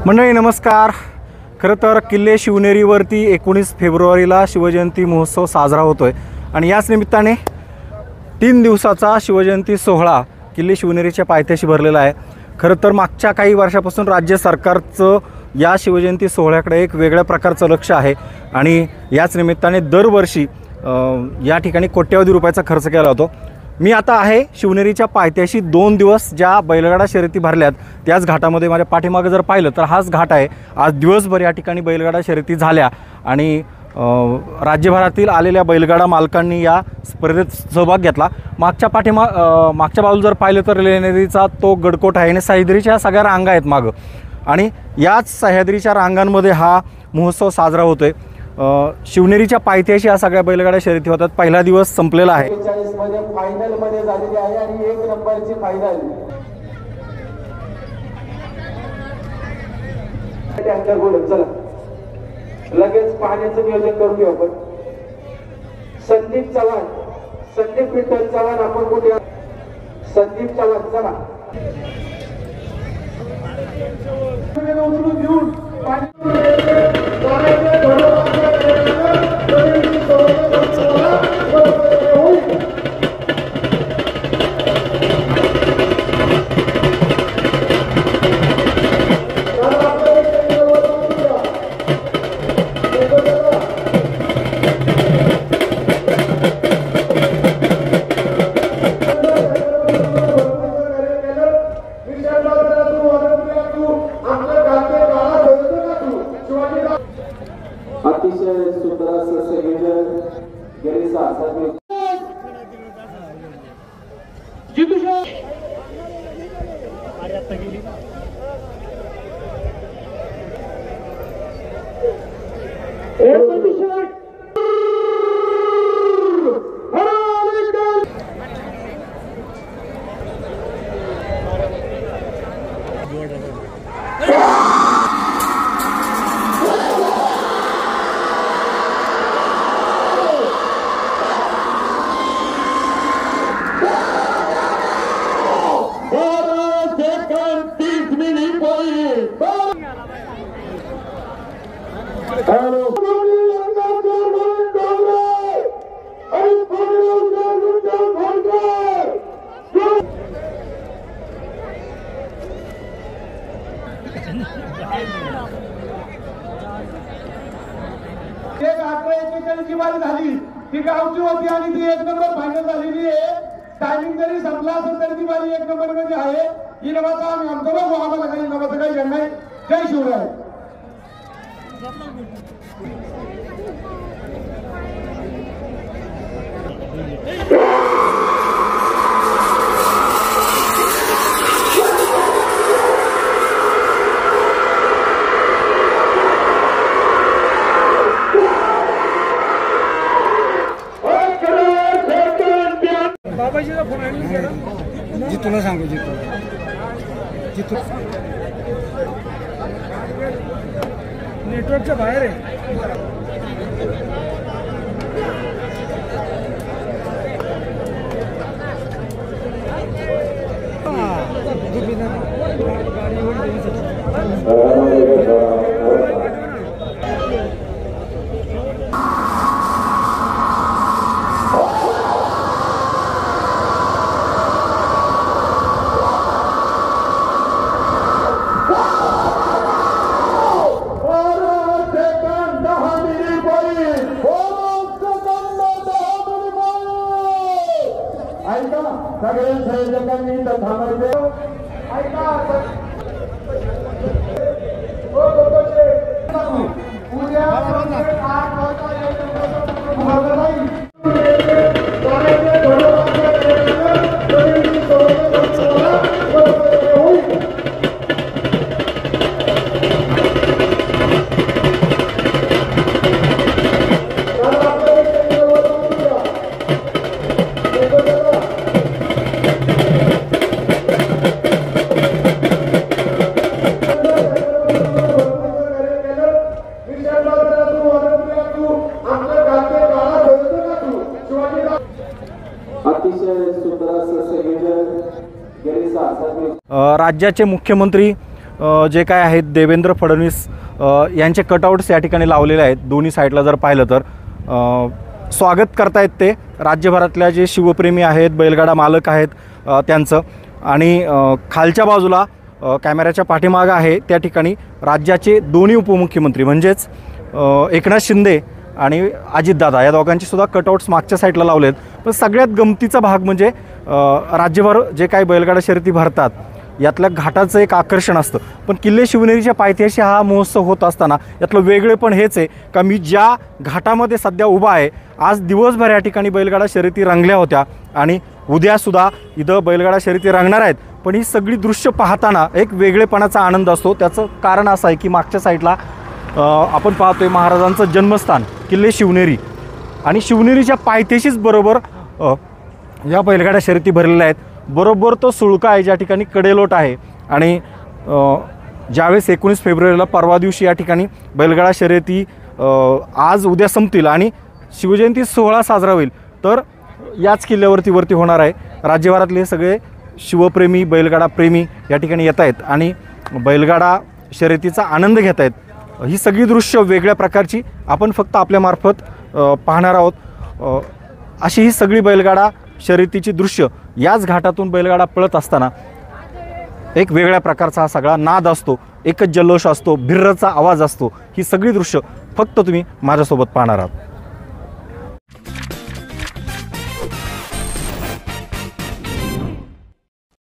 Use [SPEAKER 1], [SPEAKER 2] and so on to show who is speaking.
[SPEAKER 1] मंडळी नमस्कार। खरं तर किल्ले शिवनेरीवरती 19 फेब्रुवारीला शिवजयंती महोत्सव साजरा होतोय आणि याच निमित्ताने 3 दिवसाचा शिवजयंती सोहळा किल्ले शिवनेरीच्या पायथ्याशी भरलेला आहे। खरं तर मागच्या काही वर्षापासून राज्य सरकारचं या शिवजयंती सोहळ्याकडे एक वेगळ्या प्रकारचं लक्ष आहे आणि याच निमित्ताने दरवर्षी या ठिकाणी कोट्यवधी रुपयाचा खर्च केला होतो। मी आता आहे शिवनेरीच्या पायथ्याशी 2 दिवस ज्या बैलगाडा शर्यती भरल्यात त्याच घाटामध्ये माझ्या पाठीमागे जर पाहिलं तर हाच घाट आहे। आज दिवसभर या ठिकाणी बैलगाडा शर्यती झाल्या आणि राज्यभरातील आलेल्या बैलगाडा मालकांनी या स्पर्धेत सहभाग घेतला। मागच्या बाजूला जर पाहिलं तर लेणेरीचा तो गडकोट आहे आणि सह्याद्रीच्या सगळ्या रांगा आहेत मागं आणि याच सह्याद्रीच्या रांगांमध्ये हा महोत्सव साजरा होतोय। शिवनेरीच्या पायथ्याशी या सगळ्या बैलगाड्या शर्यती होतात। पहिला दिवस संपलेला आहे।
[SPEAKER 2] 45 मध्ये फायनल मध्ये झालेली आहे आणि 1 नंबरची फायनल टँकर बोलून चला लगेच पाण्याचं नियोजन करून घेऊ आपण। संदीप चव्हाण, संदीप विठ्ठल चव्हाण, आपण कुठे? संदीप चव्हाण चला उचलून घेऊन अतिशय सुंदर असं संयोजन गेली 6-7 दिवस झाली ती गावची होती आणि ती 1 नंबर फायनल झालेली आहे। टायमिंग जरी संपला असेल तरी ती बारी 1 नंबर मध्ये आहे। इनोवाचा आम्ही आमचं बघू, आम्हाला काही इनोवाचं काही घेणं नाही। जय शिवराय।
[SPEAKER 1] जितूला सांगू जितू नेटवर्कच्या बाहेर आहे।
[SPEAKER 2] सगळ्या संयोजकांनी इथं थांबायचं। ऐका उद्या 8 वाजता
[SPEAKER 1] राज्याचे मुख्यमंत्री जे काय आहेत देवेंद्र फडणवीस यांचे कटआउट्स या ठिकाणी लावलेले आहेत. दोन्ही साईडला जर पाहिलं तर स्वागत करतायत ते राज्यभरातल्या जे शिवप्रेमी आहेत, बैलगाडा मालक आहेत त्यांचं. आणि खालच्या बाजूला कॅमेऱ्याच्या पाठीमागं आहे त्या ठिकाणी राज्याचे दोन्ही उपमुख्यमंत्री म्हणजेच एकनाथ शिंदे आणि अजितदादा या दोघांची सुद्धा कटआउट्स मागच्या साईडला लावलेत. पण सगळ्यात गमतीचा भाग म्हणजे राज्यभर जे काही बैलगाडा शर्यती भरतात यातल्या घाटाचं एक आकर्षण असतं. पण किल्ले शिवनेरीच्या पायथ्याशी हा महोत्सव होत असताना यातलं वेगळेपण हेच आहे का मी ज्या घाटामध्ये सध्या उभा आहे, आज दिवसभर या ठिकाणी बैलगाडा शर्यती रंगल्या होत्या आणि उद्यासुद्धा इथं बैलगाडा शर्यती रंगणार आहेत. पण ही सगळी दृश्य पाहताना एक वेगळेपणाचा आनंद असतो. त्याचं कारण असं आहे की मागच्या साईडला आपण पाहतोय महाराजांचं जन्मस्थान किल्ले शिवनेरी आणि शिवनेरीच्या पायथ्याशीच बरोबर या बैलगाड्या शर्यती भरलेल्या आहेत. बरोबर तो सुळका आहे ज्या ठिकाणी कडेलोट आहे. आणि ज्यावेळेस 19 फेब्रुवारीला परवा दिवशी या ठिकाणी बैलगाडा शर्यती आज उद्या संपतील आणि शिवजयंती सोहळा साजरा होईल तर याच किल्ल्यावरती होणार आहे. राज्यभरातले सगळे शिवप्रेमी बैलगाडा प्रेमी या ठिकाणी येत आहेत आणि बैलगाडा शर्यतीचा आनंद घेत आहेत. ही सगळी दृश्य वेगळ्या प्रकारची आपण फक्त आपल्यामार्फत पाहणार आहोत. अशी ही सगळी बैलगाडा शर्यतीची दृश्य याच घाटातून बैलगाडा पळत असताना एक वेगळ्या प्रकारचा हा सगळा नाद असतो, एकच जल्लोष असतो, भिर्रचा आवाज असतो. ही सगळी दृश्य फक्त तुम्ही माझ्यासोबत पाहणार आहात.